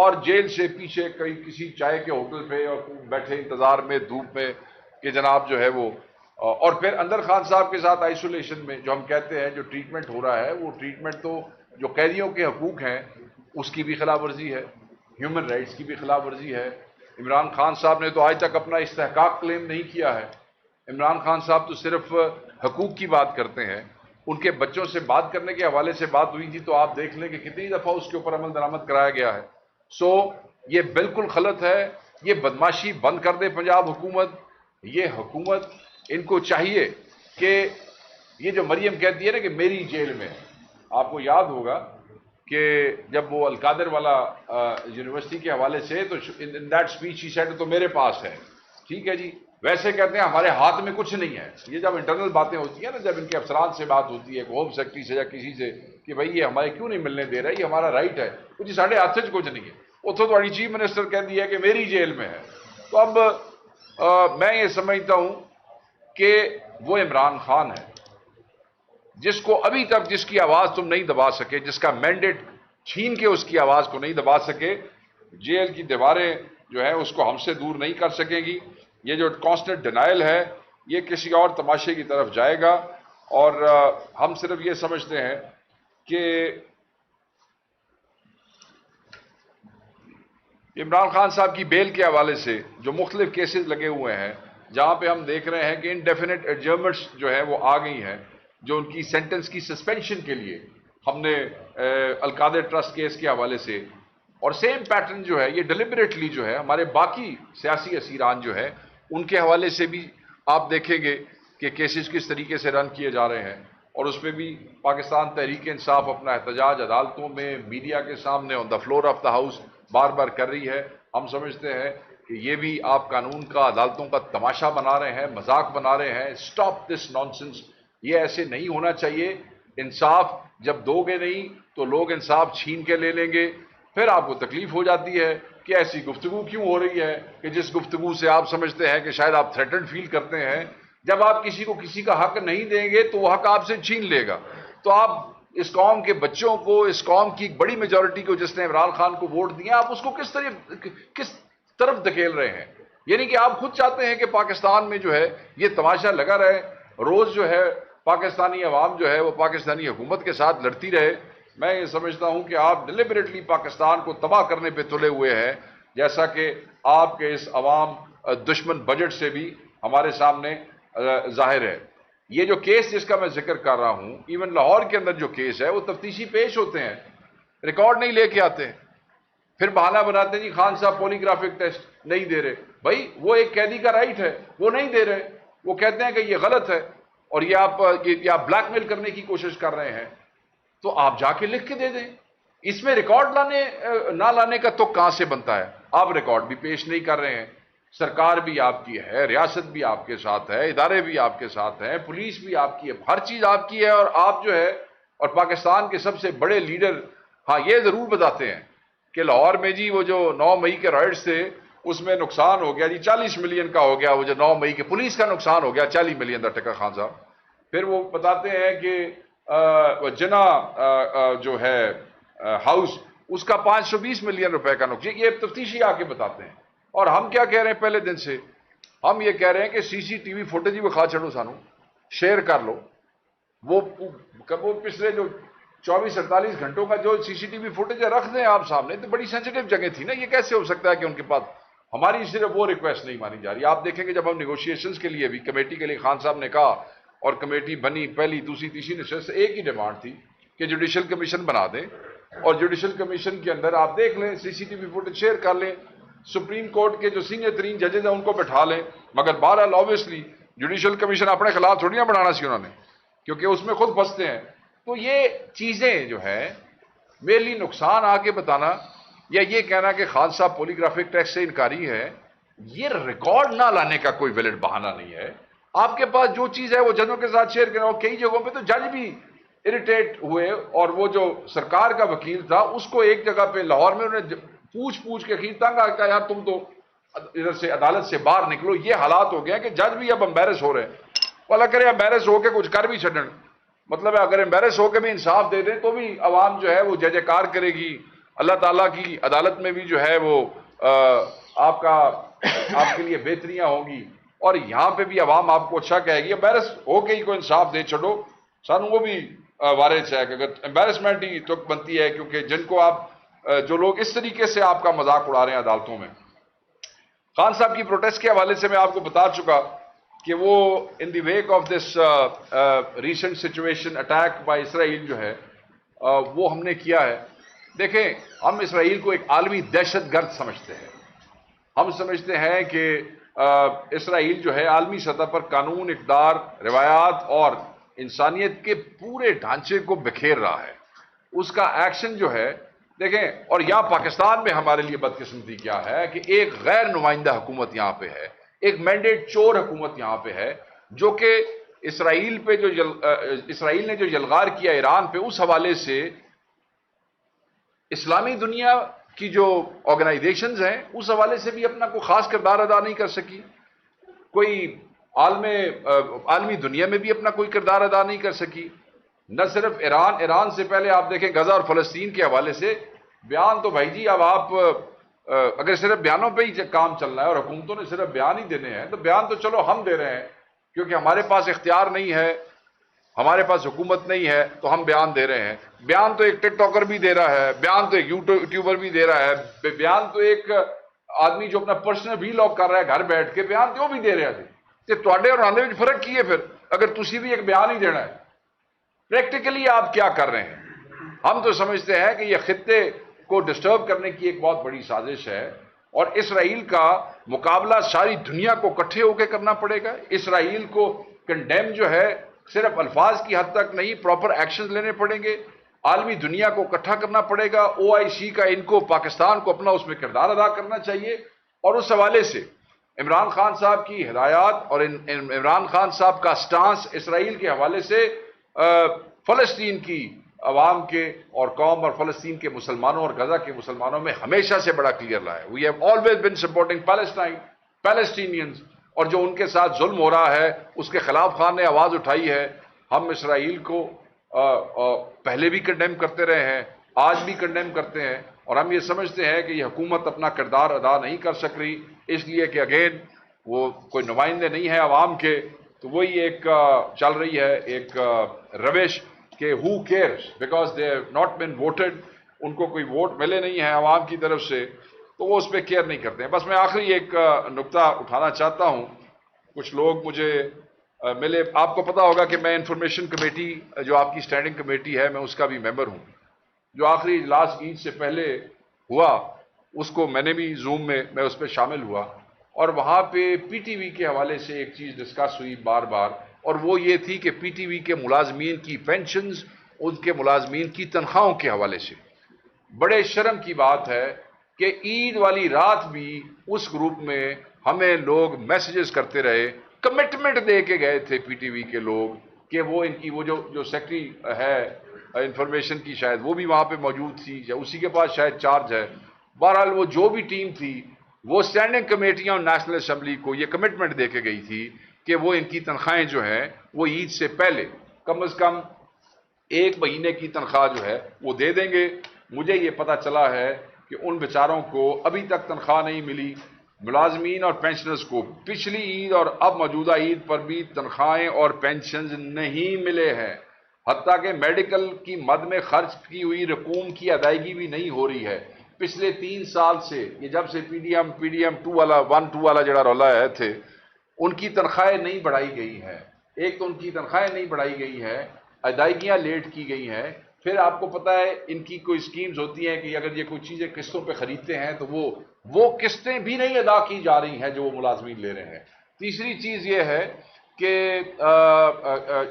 اور جیل سے پیچھے کہیں کسی چائے کے ہوٹل پہ اور بیٹھے انتظار میں دھوپ میں کہ جناب جو ہے وہ، اور پھر اندر خان صاحب کے ساتھ آئسولیشن میں جو ہم کہتے ہیں جو ٹریٹمنٹ ہو رہا ہے، وہ ٹریٹمنٹ تو جو قیدیوں کے حقوق ہیں اس کی بھی خلاف ورزی ہے، ہیومن رائٹس کی بھی خلاف ورزی ہے۔ عمران خان صاحب نے تو آج تک اپنا استحقاق کلیم نہیں کیا ہے۔ عمران خان صاحب تو صرف حقوق کی بات کرتے ہیں۔ ان کے بچوں سے بات کرنے کے حوالے سے بات ہوئی تھی تو آپ دیکھ لیں کہ کتنی دفعہ اس کے اوپر عمل درآمد کرایا گیا ہے۔ سو یہ بالکل غلط ہے، یہ بدماشی بند کر دے پنجاب حکومت۔ یہ حکومت ان کو چاہیے کہ یہ جو مریم کہتی ہے نا کہ میری جیل میں، آپ کو یاد ہوگا کہ جب وہ القادر والا یونیورسٹی کے حوالے سے تو in that speech he said تو میرے پاس ہے، ٹھیک ہے جی، ویسے کہتے ہیں ہمارے ہاتھ میں کچھ نہیں ہے۔ یہ جب انٹرنل باتیں ہوتی ہیں نا، جب ان کے افسران سے بات ہوتی ہے ہوم سیکرٹری سے یا کسی سے کہ بھائی یہ ہمارے کیوں نہیں ملنے دے رہا ہے، یہ ہمارا رائٹ ہے، کچھ ساڑھے ہاتھ سے کچھ نہیں ہے، اتوں تو چیف منسٹر کہہ دیا کہ میری جیل میں ہے۔ تو اب میں یہ سمجھتا ہوں کہ وہ عمران خان ہے جس کو ابھی تک جس کی آواز تم نہیں دبا سکے، جس کا مینڈیٹ چھین کے اس کی آواز کو نہیں دبا سکے، جیل کی دیواریں جو ہیں اس کو ہم سے دور نہیں کر سکیں گی۔ یہ جو کانسٹنٹ ڈینائل ہے یہ کسی اور تماشے کی طرف جائے گا، اور ہم صرف یہ سمجھتے ہیں کہ عمران خان صاحب کی بیل کے حوالے سے جو مختلف کیسز لگے ہوئے ہیں، جہاں پہ ہم دیکھ رہے ہیں کہ انڈیفینٹ ایڈجرنمنٹس جو ہے وہ آ گئی ہیں، جو ان کی سینٹنس کی سسپینشن کے لیے ہم نے القادر ٹرسٹ کیس کے حوالے سے، اور سیم پیٹرن جو ہے یہ ڈیلیبریٹلی جو ہے ہمارے باقی سیاسی اسیران جو ہے ان کے حوالے سے بھی آپ دیکھیں گے کہ کیسز کس طریقے سے رن کیے جا رہے ہیں، اور اس پہ بھی پاکستان تحریک انصاف اپنا احتجاج عدالتوں میں میڈیا کے سامنے on the floor of the house بار بار کر رہی ہے۔ ہم سمجھتے ہیں کہ یہ بھی آپ قانون کا، عدالتوں کا تماشا بنا رہے ہیں، مذاق بنا رہے ہیں۔ اسٹاپ دس نانسنس، یہ ایسے نہیں ہونا چاہیے۔ انصاف جب دو گے نہیں تو لوگ انصاف چھین کے لے لیں گے، پھر آپ کو تکلیف ہو جاتی ہے کہ ایسی گفتگو کیوں ہو رہی ہے کہ جس گفتگو سے آپ سمجھتے ہیں کہ شاید آپ تھریٹنڈ فیل کرتے ہیں۔ جب آپ کسی کو کسی کا حق نہیں دیں گے تو وہ حق آپ سے چھین لے گا۔ تو آپ اس قوم کے بچوں کو، اس قوم کی ایک بڑی میجورٹی کو جس نے عمران خان کو ووٹ دیا، آپ اس کو کس طرف دھکیل رہے ہیں؟ یعنی کہ آپ خود چاہتے ہیں کہ پاکستان میں جو ہے یہ تماشا لگا رہے، روز جو ہے پاکستانی عوام جو ہے وہ پاکستانی حکومت کے ساتھ لڑتی رہے۔ میں یہ سمجھتا ہوں کہ آپ ڈیلیبریٹلی پاکستان کو تباہ کرنے پہ تلے ہوئے ہیں، جیسا کہ آپ کے اس عوام دشمن بجٹ سے بھی ہمارے سامنے ظاہر ہے۔ یہ جو کیس جس کا میں ذکر کر رہا ہوں، ایون لاہور کے اندر جو کیس ہے وہ تفتیشی پیش ہوتے ہیں، ریکارڈ نہیں لے کے آتے، پھر بہانہ بناتے ہیں جی خان صاحب پولیگرافک ٹیسٹ نہیں دے رہے۔ بھائی وہ ایک قیدی کا رائٹ ہے، وہ نہیں دے رہے، وہ کہتے ہیں کہ یہ غلط ہے اور یہ آپ بلیک میل کرنے کی کوشش کر رہے ہیں، تو آپ جا کے لکھ کے دے دیں۔ اس میں ریکارڈ نہ لانے کا تو کہاں سے بنتا ہے؟ آپ ریکارڈ بھی پیش نہیں کر رہے ہیں، سرکار بھی آپ کی ہے، ریاست بھی آپ کے ساتھ ہے، ادارے بھی آپ کے ساتھ ہیں، پولیس بھی آپ کی ہے، ہر چیز آپ کی ہے، اور آپ جو ہے اور پاکستان کے سب سے بڑے لیڈر ہاں یہ ضرور بتاتے ہیں کہ لاہور میں جی وہ جو 9 مئی کے رائٹس تھے اس میں نقصان ہو گیا جی 40 ملین کا ہو گیا، وہ جو 9 مئی کے پولیس کا نقصان ہو گیا 40 ملین دا ٹکا خان صاحب۔ پھر وہ بتاتے ہیں کہ جنا جو ہے ہاؤس اس کا 520 ملین روپے کا نقصان، یہ تفتیشی آ کے بتاتے ہیں۔ اور ہم کیا کہہ رہے ہیں پہلے دن سے؟ ہم یہ کہہ رہے ہیں کہ سی سی ٹی وی فوٹیج بھی کھا چھڑو، سانو شیئر کر لو۔ وہ پچھلے جو 24-48 گھنٹوں کا جو سی سی ٹی وی فوٹیج ہے رکھ دیں آپ سامنے، تو بڑی سینسیٹیو جگہ تھی نا، یہ کیسے ہو سکتا ہے کہ ان کے پاس ہماری صرف وہ ریکویسٹ نہیں مانی جا رہی؟ آپ دیکھیں کہ جب ہم نیگوشیشنز کے لیے بھی کمیٹی کے لیے خان صاحب نے کہا اور کمیٹی بنی، پہلی دوسری تیسری نشست سے ایک ہی ڈیمانڈ تھی کہ جوڈیشل کمیشن بنا دیں، اور جوڈیشل کمیشن کے اندر آپ دیکھ لیں C C T V footage share کر لیں، سپریم کورٹ کے جو سینئر ترین ججز ہیں ان کو بٹھا لیں۔ مگر بہرحال آبویسلی جوڈیشل کمیشن اپنے خلاف تھوڑی نہ بنانا سی انہوں نے، کیونکہ اس میں خود پھنستے ہیں۔ تو یہ چیزیں جو ہیں میرے لیے نقصان آ کے بتانا یا یہ کہنا کہ خان صاحب پولیگرافک ٹیسٹ سے انکاری ہے، یہ ریکارڈ نہ لانے کا کوئی ویلڈ بہانہ نہیں ہے۔ آپ کے پاس جو چیز ہے وہ ججوں کے ساتھ شیئر کریں، اور کئی جگہوں پہ تو جج بھی اریٹیٹ ہوئے، اور وہ جو سرکار کا وکیل تھا اس کو ایک جگہ پہ لاہور میں انہوں نے پوچھ کے اخیر تنگ آ گیا، یار تم تو ادھر سے عدالت سے باہر نکلو۔ یہ حالات ہو گئے کہ جج بھی اب امبیرس ہو رہے ہیں، اللہ کرے امبیرس ہو کے کچھ کر بھی چھڈن، مطلب ہے اگر امبیرس ہو کے بھی انصاف دے دیں تو بھی عوام جو ہے وہ جے جے کار کرے گی، اللہ تعالیٰ کی عدالت میں بھی جو ہے وہ آپ کے لیے بہتریاں ہوں گی، اور یہاں پہ بھی عوام آپ کو اچھا کہے گی۔ امبیرس ہو کے ہی کوئی انصاف دے چھڑو، سانو وہ بھی وارث ہے کہ اگر امبیرسمنٹ ہی تو بنتی ہے، کیونکہ جن کو آپ جو لوگ اس طریقے سے آپ کا مذاق اڑا رہے ہیں عدالتوں میں۔ خان صاحب کی پروٹیسٹ کے حوالے سے میں آپ کو بتا چکا کہ وہ in the wake of this recent situation attack by Israel جو ہے وہ ہم نے کیا ہے۔ دیکھیں، ہم اسرائیل کو ایک عالمی دہشت گرد سمجھتے ہیں۔ ہم سمجھتے ہیں کہ اسرائیل جو ہے عالمی سطح پر قانون، اقدار، روایات اور انسانیت کے پورے ڈھانچے کو بکھیر رہا ہے۔ اس کا ایکشن جو ہے، دیکھیں، اور یہاں پاکستان میں ہمارے لیے بدقسمتی کیا ہے کہ ایک غیر نمائندہ حکومت یہاں پہ ہے، ایک مینڈیٹ چور حکومت یہاں پہ ہے، جو کہ اسرائیل نے جو یلغار کیا ایران پہ، اس حوالے سے اسلامی دنیا کی جو آرگنائزیشنز ہیں اس حوالے سے بھی اپنا کوئی خاص کردار ادا نہیں کر سکی، کوئی عالمی دنیا میں بھی اپنا کوئی کردار ادا نہیں کر سکی۔ نہ صرف ایران سے پہلے آپ دیکھیں غزہ اور فلسطین کے حوالے سے بیان، تو بھائی جی اب آپ اگر صرف بیانوں پہ ہی کام چلنا ہے اور حکومتوں نے صرف بیان ہی دینے ہیں، تو بیان تو چلو ہم دے رہے ہیں کیونکہ ہمارے پاس اختیار نہیں ہے، ہمارے پاس حکومت نہیں ہے، تو ہم بیان دے رہے ہیں۔ بیان تو ایک ٹک ٹاکر بھی دے رہا ہے، بیان تو ایک یوٹیوبر بھی دے رہا ہے، بیان تو ایک آدمی جو اپنا پرسنل ویلاگ کر رہا ہے گھر بیٹھ کے، بیان تو وہ بھی دے رہے تھے۔ تے تواڈے اور آندے وچ فرق کی ہے پھر، اگر تسی بھی ایک بیان ہی دینا ہے؟ پریکٹیکلی آپ کیا کر رہے ہیں؟ ہم تو سمجھتے ہیں کہ یہ خطے کو ڈسٹرب کرنے کی ایک بہت بڑی سازش ہے، اور اسرائیل کا مقابلہ ساری دنیا کو اکٹھے ہو کے کرنا پڑے گا۔ اسرائیل کو کنڈیم جو ہے صرف الفاظ کی حد تک نہیں، پراپر ایکشنز لینے پڑیں گے، عالمی دنیا کو اکٹھا کرنا پڑے گا۔ OIC کا ان کو، پاکستان کو اپنا اس میں کردار ادا کرنا چاہیے، اور اس حوالے سے عمران خان صاحب کی ہدایات اور عمران خان صاحب کا سٹانس اسرائیل کے حوالے سے فلسطین کی عوام کے اور قوم اور فلسطین کے مسلمانوں اور غزہ کے مسلمانوں میں ہمیشہ سے بڑا کلیئر رہا ہے۔ We have always been supporting Palestinians, اور جو ان کے ساتھ ظلم ہو رہا ہے اس کے خلاف خان نے آواز اٹھائی ہے۔ ہم اسرائیل کو پہلے بھی کنڈیم کرتے رہے ہیں، آج بھی کنڈیم کرتے ہیں، اور ہم یہ سمجھتے ہیں کہ یہ حکومت اپنا کردار ادا نہیں کر سک رہی، اس لیے کہ اگین وہ کوئی نمائندے نہیں ہیں عوام کے، تو وہی ایک چل رہی ہے ایک روش کہ who cares because they have not been voted، ان کو کوئی ووٹ ملے نہیں ہیں عوام کی طرف سے، تو وہ اس پہ کیئر نہیں کرتے ہیں۔ بس میں آخری ایک نقطہ اٹھانا چاہتا ہوں۔ کچھ لوگ مجھے ملے، آپ کو پتا ہوگا کہ میں انفارمیشن کمیٹی جو آپ کی سٹینڈنگ کمیٹی ہے، میں اس کا بھی ممبر ہوں۔ جو آخری اجلاس عید سے پہلے ہوا اس کو میں نے بھی زوم میں اس پہ شامل ہوا، اور وہاں پہ PTV کے حوالے سے ایک چیز ڈسکس ہوئی بار بار، اور وہ یہ تھی کہ PTV کے ملازمین کی پینشنز، ان کے ملازمین کی تنخواہوں کے حوالے سے بڑے شرم کی بات ہے کہ عید والی رات بھی اس گروپ میں ہمیں لوگ میسیجز کرتے رہے، کمٹمنٹ دے کے گئے تھے PTV کے لوگ کہ وہ ان کی وہ جو سیکٹری ہے انفارمیشن کی، شاید وہ بھی وہاں پہ موجود تھی یا اسی کے پاس شاید چارج ہے، بہرحال وہ جو بھی ٹیم تھی وہ اسٹینڈنگ کمیٹیاں اور نیشنل اسمبلی کو یہ کمٹمنٹ دے کے گئی تھی کہ وہ ان کی تنخواہیں جو ہیں وہ عید سے پہلے کم از کم 1 مہینے کی تنخواہ جو ہے وہ دے دیں گے۔ مجھے یہ پتہ چلا ہے کہ ان بیچاروں کو ابھی تک تنخواہ نہیں ملی، ملازمین اور پینشنرز کو پچھلی عید اور اب موجودہ عید پر بھی تنخواہیں اور پینشنز نہیں ملے ہیں، حتیٰ کہ میڈیکل کی مد میں خرچ کی ہوئی رقوم کی ادائیگی بھی نہیں ہو رہی ہے۔ پچھلے 3 سال سے یہ جب سے PDM 2 والا جڑا رولا ہے تھے، ان کی تنخواہیں نہیں بڑھائی گئی ہیں۔ ایک تو ان کی تنخواہیں نہیں بڑھائی گئی ہیں، ادائیگیاں لیٹ کی گئی ہیں، پھر آپ کو پتہ ہے ان کی کوئی سکیمز ہوتی ہیں کہ اگر یہ کوئی چیزیں قسطوں پہ خریدتے ہیں تو وہ قسطیں بھی نہیں ادا کی جا رہی ہیں جو وہ ملازمین لے رہے ہیں۔ تیسری چیز یہ ہے کہ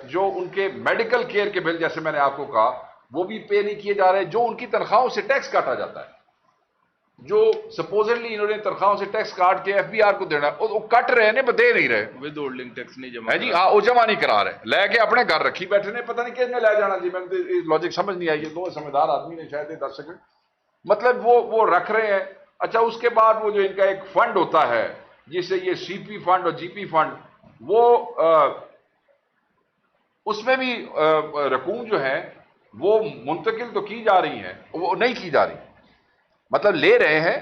جو ان کے میڈیکل کیئر کے بل، جیسے میں نے آپ کو کہا، وہ بھی پے نہیں کیے جا رہے، جو ان کی تنخواہوں سے ٹیکس کاٹا جاتا ہے، جو سپوزلی انہوں نے تنخواہوں سے ٹیکس کاٹ کے FBR کو دینا ہے، وہ کٹ رہے ہیں دے نہیں رہے، ود ہولڈنگ ٹیکس نہیں جمع ہے جی، ہاں وہ جمع نہیں کرا رہے، لے کے اپنے گھر رکھی بیٹھے نے، پتہ نہیں کس نے لے جانا جی، میں لاجک سمجھ نہیں آئی، یہ دو سمجھدار آدمی نے شاید 10 سیکنڈ مطلب وہ رکھ رہے ہیں۔ اچھا، اس کے بعد وہ جو ان کا ایک فنڈ ہوتا ہے جس سے یہ CP فنڈ اور GP فنڈ، وہ اس میں بھی رقوم جو ہے وہ منتقل تو کی جا رہی ہیں، وہ نہیں کی جا رہی، مطلب لے رہے ہیں،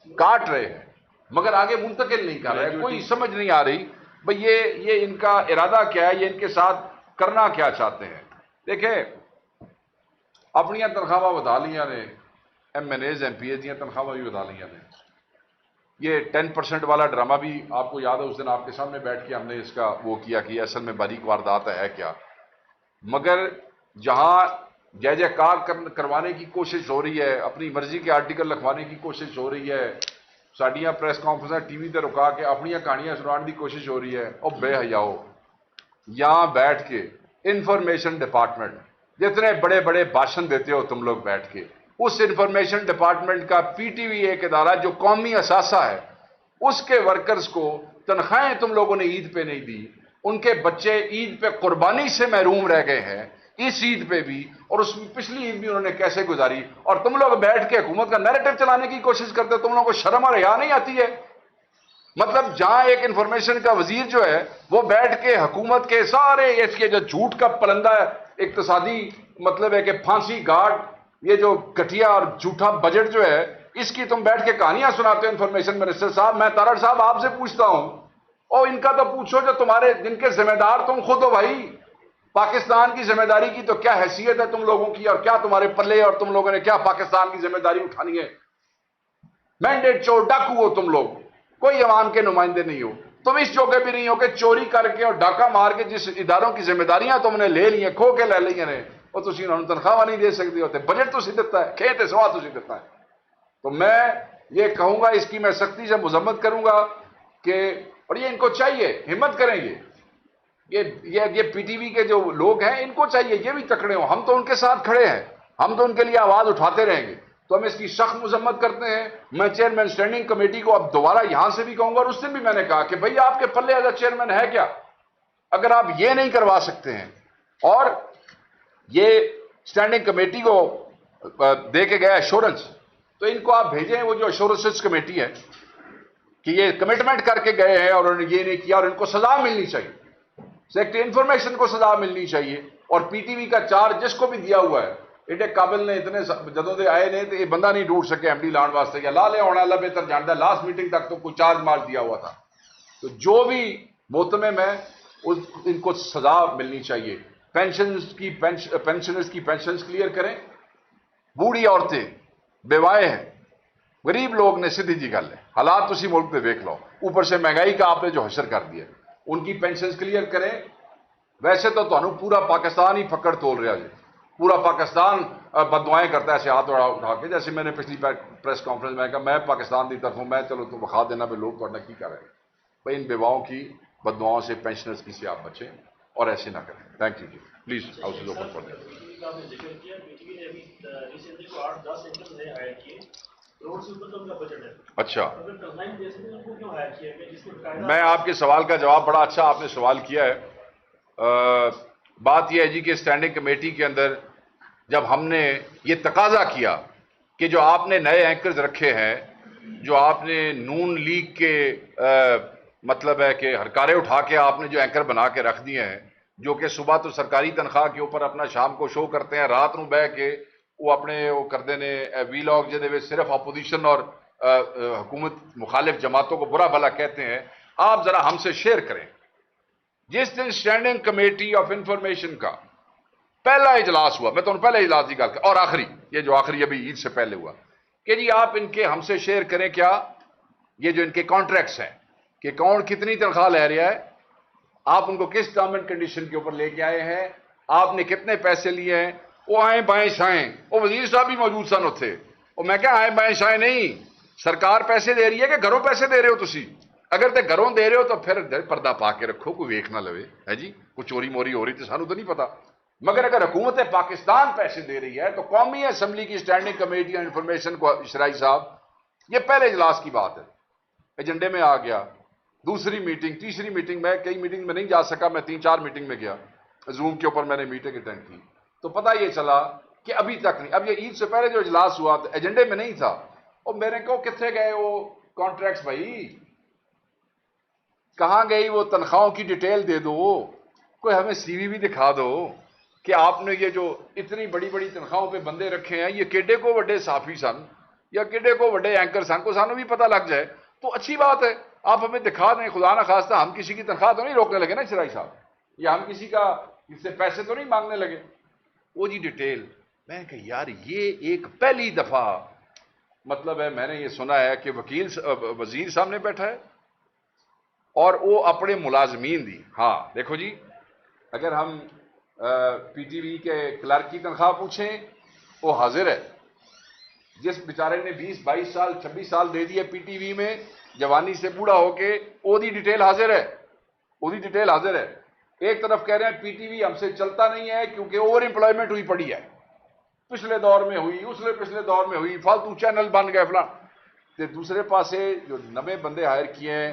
کاٹ رہے ہیں، مگر آگے منتقل نہیں کر رہے. کوئی سمجھ نہیں آ رہی بھئی یہ ان کا ارادہ کیا ہے، یہ ان کے ساتھ کرنا کیا چاہتے ہیں. دیکھیں اپنی تنخواہ بتا لیاں نے، MNAs MPAs دیا تنخواہ بھی بتا لیاں نے. یہ 10% والا ڈرامہ بھی آپ کو یاد ہے، اس دن آپ کے سامنے بیٹھ کے ہم نے اس کا وہ کیا کہ اصل میں باریک واردات ہے کیا. مگر جہاں جے جے کار کروانے کی کوشش ہو رہی ہے، اپنی مرضی کے آرٹیکل لکھوانے کی کوشش ہو رہی ہے، ساڈیاں پریس کانفرنس ٹی وی تے رکا کے اپنی کہانیاں سنانے کی کوشش ہو رہی ہے. اور بے حیاؤ، یہاں بیٹھ کے انفارمیشن ڈپارٹمنٹ جتنے بڑے بڑے بھاشن دیتے ہو تم لوگ بیٹھ کے، اس انفارمیشن ڈپارٹمنٹ کا پی ٹی وی ایک ادارہ جو قومی اثاثہ ہے، اس کے ورکرز کو تنخواہیں تم لوگوں نے عید پہ نہیں دی، ان کے بچے عید پہ قربانی سے محروم رہ گئے ہیں، اس عید پہ بھی اور اس پچھلی عید بھی انہوں نے کیسے گزاری، اور تم لوگ بیٹھ کے حکومت کا نیریٹو چلانے کی کوشش کرتے ہو. تم لوگوں کو شرم اور حیا نہیں آتی ہے؟ مطلب جہاں ایک انفارمیشن کا وزیر جو ہے وہ بیٹھ کے حکومت کے سارے اس کے جو جھوٹ کا پلندہ ہے اقتصادی مطلب ہے کہ پھانسی گھاٹ، یہ جو گھٹیا اور جھوٹا بجٹ جو ہے، اس کی تم بیٹھ کے کہانیاں سناتے ہو انفارمیشن منسٹر صاحب. میں تارڑ صاحب آپ سے پوچھتا ہوں، اور ان کا تو پوچھو جو تمہارے جن کے ذمہ دار تم خود ہو بھائی. پاکستان کی ذمہ داری کی تو کیا حیثیت ہے تم لوگوں کی، اور کیا تمہارے پلے، اور تم لوگوں نے کیا پاکستان کی ذمہ داری اٹھانی ہے؟ مینڈیٹ چور ڈاکو ہو تم لوگ، کوئی عوام کے نمائندے نہیں ہو. تم اس جوگے بھی نہیں ہو کہ چوری کر کے اور ڈاکہ مار کے جس اداروں کی ذمہ داریاں تم نے لے لی ہیں، کھو کے لے لی ہیں، وہ تسی انہوں نے تنخواہ نہیں دے سکتے ہوتے. بجٹ تو دیتا ہے، کھیت سوا تو دیتا ہے. تو میں یہ کہوں گا، اس کی میں سختی سے مذمت کروں گا کہ، اور یہ ان کو چاہیے ہمت کریں یہ پی ٹی وی کے جو لوگ ہیں ان کو چاہیے یہ بھی تکڑے ہوں. ہم تو ان کے ساتھ کھڑے ہیں، ہم تو ان کے لیے آواز اٹھاتے رہیں گے. تو ہم اس کی سخت مذمت کرتے ہیں. میں چیئرمین اسٹینڈنگ کمیٹی کو اب دوبارہ یہاں سے بھی کہوں گا، اور اس دن بھی میں نے کہا کہ بھئی آپ کے پلے ایز اے چیئرمین ہے کیا؟ اگر آپ یہ نہیں کروا سکتے ہیں، اور یہ اسٹینڈنگ کمیٹی کو دے کے گیا ایشورنس، تو ان کو آپ بھیجیں وہ جو ایشورنس کمیٹی ہے کہ یہ کمٹمنٹ کر کے گئے ہیں اور انہوں نے یہ نہیں کیا، اور ان کو سزا ملنی چاہیے. سیکٹری انفارمیشن کو سزا ملنی چاہیے، اور پی ٹی وی کا چارج جس کو بھی دیا ہوا ہے، ایڈے قابل نے اتنے جدوں دے آئے نے تو یہ بندہ نہیں ڈھونڈ سکے ایم ڈی لان واسطے، یا لا لے ہونا اللہ بہتر جانتا ہے. لاسٹ میٹنگ تک تو کوئی چارج مار دیا ہوا تھا. تو جو بھی محتمم ہے ان کو سزا ملنی چاہیے. پینشنرز کی پینشنز کلیئر کریں. بوڑھی عورتیں بیوائے ہیں، غریب لوگ نے، سیدھی جی گل ہے، حالات تسی ملک پہ دیکھ لو، اوپر سے مہنگائی کا آپ نے جو حشر کر دیا، ان کی پینشنز کلیئر کریں. ویسے تو تمہیں پورا پاکستان ہی پکڑ تول رہا جی، پورا پاکستان بددعائیں کرتا ہے ایسے ہاتھ اٹھا کے. جیسے میں نے پچھلی پریس کانفرنس میں کہا میں پاکستان کی طرف ہوں، میں چلو تو بخا دینا پہ لوگ تو کی کر رہے ہیں. بھائی ان بیواؤں کی بددعاؤں سے، پینشنرز کی سے آپ بچیں اور ایسے نہ کریں. Thank you ji. Please house is open for that. اچھا، میں آپ کے سوال کا جواب، بڑا اچھا آپ نے سوال کیا ہے. بات یہ ہے جی کہ اسٹینڈنگ کمیٹی کے اندر جب ہم نے یہ تقاضا کیا کہ جو آپ نے نئے اینکرز رکھے ہیں، جو آپ نے نون لیگ کے مطلب ہے کہ ہرکارے اٹھا کے آپ نے جو اینکر بنا کے رکھ دیے ہیں، جو کہ صبح تو سرکاری تنخواہ کے اوپر اپنا شام کو شو کرتے ہیں، رات نو بہ کے وہ اپنے وہ کرتے ہیں وی لاگ جہدے وچ صرف اپوزیشن اور حکومت مخالف جماعتوں کو برا بھلا کہتے ہیں. آپ ذرا ہم سے شیئر کریں. جس دن اسٹینڈنگ کمیٹی آف انفارمیشن کا پہلا اجلاس ہوا، میں تو پہلے اجلاس کی گل، اور آخری، یہ جو آخری ابھی عید سے پہلے ہوا، کہ جی آپ ان کے ہم سے شیئر کریں کیا یہ جو ان کے کانٹریکٹس ہیں کہ کون کتنی تنخواہ لے رہا ہے، آپ ان کو کس ٹرم اینڈ کنڈیشن کے اوپر لے کے آئے ہیں، آپ نے کتنے پیسے لیے ہیں. وہ آئیں بائیں شائیں، وہ وزیر صاحب بھی موجود سن اتنے. اور میں کہا آئیں بائیں شائیں نہیں، سرکار پیسے دے رہی ہے کہ گھروں پیسے دے رہے ہو تسی؟ اگر تے گھروں دے رہے ہو تو پھر پردہ پا کے رکھو، کوئی ویکھ نہ لوے ہے جی، کوئی چوری موری ہو رہی تو سانو تو نہیں پتا. مگر اگر حکومت پاکستان پیسے دے رہی ہے تو قومی اسمبلی کی اسٹینڈنگ کمیٹی آن انفارمیشن کو، شرائی صاحب یہ پہلے اجلاس کی بات ہے، ایجنڈے میں آ گیا. دوسری میٹنگ، تیسری میٹنگ، میں کئی میٹنگ میں نہیں جا سکا، میں 3-4 میٹنگ میں گیا، زوم کے اوپر میں نے میٹنگ اٹینڈ کی. تو پتہ یہ چلا کہ ابھی تک نہیں، اب یہ عید سے پہلے جو اجلاس ہوا تو ایجنڈے میں نہیں تھا. اور میرے کو کتنے گئے وہ کانٹریکٹس بھائی، کہاں گئی وہ تنخواہوں کی ڈیٹیل دے دو، کوئی ہمیں سی وی بھی دکھا دو کہ آپ نے یہ جو اتنی بڑی بڑی تنخواہوں پہ بندے رکھے ہیں، یہ کیڈے کو بڑے صحافی سن یا کڈے کو بڑے اینکر سانو بھی پتہ لگ جائے تو اچھی بات ہے. آپ ہمیں دکھا دیں, خدا نہ خواستہ ہم کسی کی تنخواہ تو نہیں روکنے لگے نا چرائی صاحب, یا ہم کسی کا اس سے پیسے تو نہیں مانگنے لگے. وہ جی ڈیٹیل, میں کہ یار یہ ایک پہلی دفعہ مطلب ہے میں نے یہ سنا ہے کہ وزیر سامنے بیٹھا ہے اور وہ اپنے ملازمین دی. ہاں دیکھو جی, اگر ہم پی ٹی وی کے کلرک کی تنخواہ پوچھیں وہ حاضر ہے. جس بیچارے نے 20-22 سال 26 سال دے دیے پی ٹی وی میں, جوانی سے بوڑھا ہو کے, وہ دی ڈیٹیل حاضر ہے, وہ دی ڈیٹیل حاضر ہے. ایک طرف کہہ رہے ہیں پی ٹی وی ہم سے چلتا نہیں ہے کیونکہ اوور امپلائمنٹ ہوئی پڑی ہے, پچھلے دور میں ہوئی, پچھلے دور میں ہوئی, فالتو چینل بن گئے فلاں. دوسرے پاسے جو نئے بندے ہائر کیے ہیں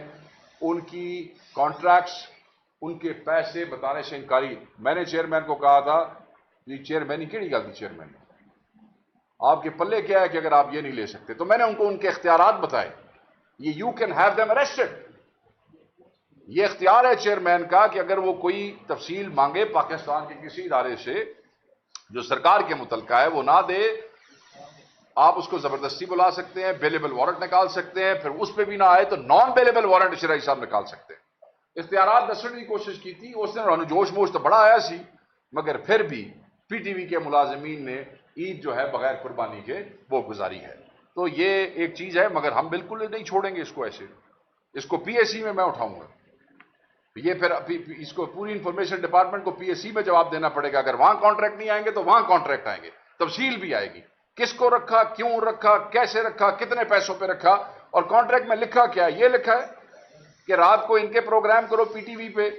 ان کی کانٹریکٹس, ان کے پیسے بتانے سے انکاری. میں نے چیئرمین کو کہا تھا یہ چیئرمین ہی کیڑی گل تھی, چیئرمین آپ کے پلے کیا ہے کہ اگر آپ یہ نہیں لے سکتے, تو میں نے ان کو ان کے اختیارات بتائے. یہ you can have them arrested, یہ اختیار ہے چیئرمین کا کہ اگر وہ کوئی تفصیل مانگے پاکستان کے کسی ادارے سے جو سرکار کے متعلقہ ہے وہ نہ دے, آپ اس کو زبردستی بلا سکتے ہیں, بیلیبل وارنٹ نکال سکتے ہیں, پھر اس پہ بھی نہ آئے تو نان بیلیبل وارنٹ شرائی صاحب نکال سکتے ہیں. اختیارات دسنے کی کوشش کی تھی, اس نے جوش موش تو بڑا آیا سی, مگر پھر بھی پی ٹی وی کے ملازمین نے عید جو ہے بغیر قربانی کے وہ گزاری ہے. تو یہ ایک چیز ہے, مگر ہم بالکل نہیں چھوڑیں گے اس کو ایسے. اس کو پی ایس سی میں اٹھاؤں گا. یہ پھر اس کو پوری انفارمیشن ڈپارٹمنٹ کو پی ایس سی میں جواب دینا پڑے گا. اگر وہاں کانٹریکٹ نہیں آئیں گے تو وہاں کانٹریکٹ آئیں گے, تفصیل بھی آئے گی, کس کو رکھا, کیوں رکھا, کیسے رکھا, کتنے پیسوں پہ رکھا, اور کانٹریکٹ میں لکھا کیا. یہ لکھا ہے کہ رات کو ان کے پروگرام کرو پی ٹی وی پہ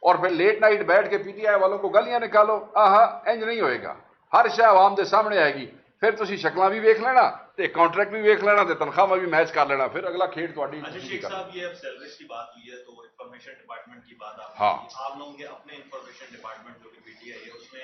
اور پھر لیٹ نائٹ بیٹھ کے پی ٹی آئی والوں کو گلیاں نکالو. انج نہیں ہوئے گا, ہر شے عوام دے سامنے آئے گی. پھر تسی شکلاں بھی ویکھ لینا تے کانٹریکٹ بھی ویکھ لینا تے تنخواہ میں بھی میچ کر لینا, پھر اگلا کھیڈ تہاڈی. اچھا شیخ صاحب, یہ اب سیلریز کی بات ہوئی ہے تو انفارمیشن ڈپارٹمنٹ کی بات آپ لوگوں کے اپنے انفارمیشن ڈپارٹمنٹ جو کہ پی ٹی آئی ہے اس میں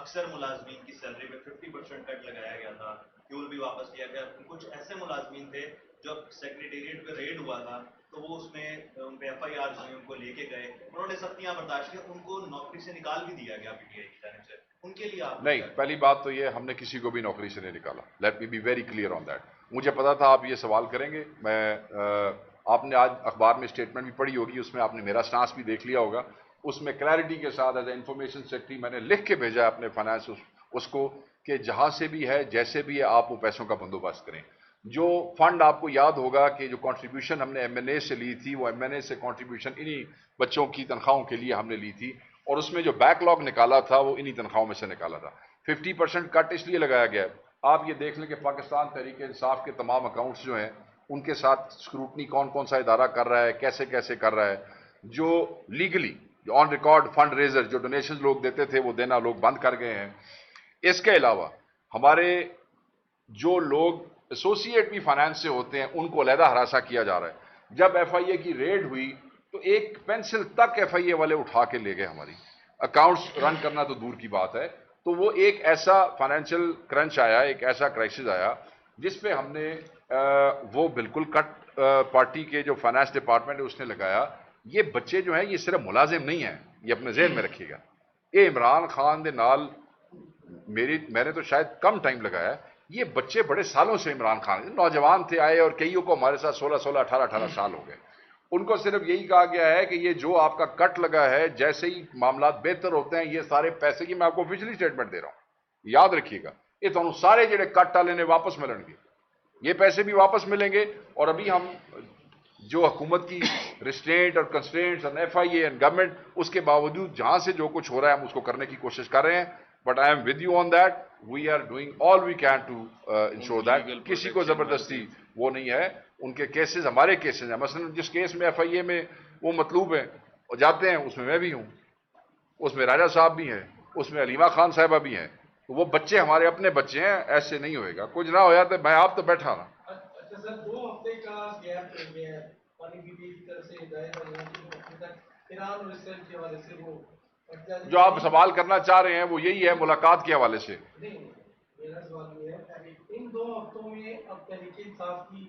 اکثر ملازمین کی سیلری میں 50% کٹ لگایا گیا تھا, فیول بھی واپس کیا گیا. کچھ ایسے ملازمین تھے جب سیکریٹریٹ پہ ریڈ ہوا تھا تو وہ اس میں ان پہ ایف آئی آر ہوئی, ان کو لے کے گئے, انہوں نے سختیاں برداشت کی, ان کو نوکری سے نکال بھی دیا گیا پی ٹی آئی کی جانب سے. ان کے لیے آپ نہیں, پہلی بات تو یہ ہم نے کسی کو بھی نوکری سے نہیں نکالا. Let me be very clear on that. مجھے پتا تھا آپ یہ سوال کریں گے. آپ نے آج اخبار میں اسٹیٹمنٹ بھی پڑھی ہوگی, اس میں آپ نے میرا سٹانس بھی دیکھ لیا ہوگا. اس میں کلیئرٹی کے ساتھ ایز اے انفارمیشن سیکرٹری میں نے لکھ کے بھیجا ہے اپنے فائنانس اس کو کہ جہاں سے بھی ہے جیسے بھی ہے آپ وہ پیسوں کا بندوبست کریں. جو فنڈ آپ کو یاد ہوگا کہ جو کنٹریبیوشن ہم نے ایم این اے سے لی تھی, وہ ایم این اے سے کنٹریبیوشن انہی بچوں کی تنخواہوں کے لیے ہم نے لی تھی, اور اس میں جو بیک لاگ نکالا تھا وہ انہی تنخواہوں میں سے نکالا تھا. 50% کٹ اس لیے لگایا گیا. آپ یہ دیکھ لیں کہ پاکستان تحریک انصاف کے تمام اکاؤنٹس جو ہیں ان کے ساتھ اسکروٹنی کون کون سا ادارہ کر رہا ہے, کیسے کیسے کر رہا ہے. جو لیگلی جو آن ریکارڈ فنڈ ریزر جو ڈونیشن لوگ دیتے تھے وہ دینا لوگ بند کر گئے ہیں. اس کے علاوہ ہمارے جو لوگ ایسوسیٹ بھی فائنانس سے ہوتے ہیں ان کو علیحدہ ہراساں کیا جا رہا ہے. جب ایف آئی اے کی ریڈ ہوئی تو ایک پینسل تک ایف آئی اے والے اٹھا کے لے گئے. ہماری اکاؤنٹس رن کرنا تو دور کی بات ہے. تو وہ ایک ایسا فائنینشیل کرنچ آیا, ایک ایسا کرائسس آیا جس پہ ہم نے وہ بالکل کٹ پارٹی کے جو فائنانس ڈپارٹمنٹ ہے اس نے لگایا. یہ بچے جو ہیں یہ صرف ملازم نہیں ہیں, یہ اپنے ذہن میں رکھیے گا. یہ عمران خان دے نال میں نے تو شاید کم ٹائم لگایا ہے. یہ بچے بڑے سالوں سے عمران خان نوجوان تھے آئے, اور کئیوں کو ہمارے ساتھ 16 18 سال ہو گئے. ان کو صرف یہی کہا گیا ہے کہ یہ جو آپ کا کٹ لگا ہے جیسے ہی معاملات بہتر ہوتے ہیں یہ سارے پیسے کی میں آپ کو آفیشلی اسٹیٹمنٹ دے رہا ہوں, یاد رکھیے گا, یہ تو سارے جڑے کٹ والے نے واپس ملیں گے, یہ پیسے بھی واپس ملیں گے. اور ابھی ہم جو حکومت کی ریسٹرینٹ اور کنسٹرینٹس اور F I A and government, اس کے باوجود جہاں سے جو کچھ ہو رہا ہے ہم اس کو کرنے کی کوشش کر رہے ہیں. But I am with you on that. We are doing all we can to ensure that. کسی کو زبردستی وہ نہیں ہے. ان کے کیسز ہمارے کیسز ہیں. مثلا جس کیس میں ایف آئی اے میں وہ مطلوب ہیں اور جاتے ہیں, اس میں بھی ہوں, اس میں راجہ صاحب بھی ہیں, اس میں علیمہ خان صاحبہ بھی ہیں. تو وہ بچے ہمارے اپنے بچے ہیں, ایسے نہیں ہوئے گا. کچھ نہ ہو جاتا میں آپ تو بیٹھا نا. اچھا سر, 2 ہفتے کا گیپ ہو گیا ہے پانی کی طرف سے ہدایت ایران اور اسرائیل کے حوالے سے. وہ جو آپ سوال کرنا چاہ رہے ہیں وہ یہی ہے ملاقات کے حوالے سے. نہیں, میرا سوال یہ ہے ان 2 ہفتوں میں اب تحریک انصاف کی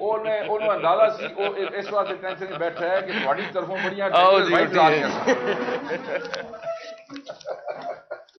ਉਹਨੂੰ ਅੰਦਾਜ਼ਾ ਸੀ, ਉਹ ਇਸ ਵਾਸਤੇ ਟੈਨਸ਼ਨ ਨਹੀਂ ਬੈਠਾ ਹੈ ਕਿ ਤੁਹਾਡੀ ਤਰਫੋਂ ਬੜੀਆਂ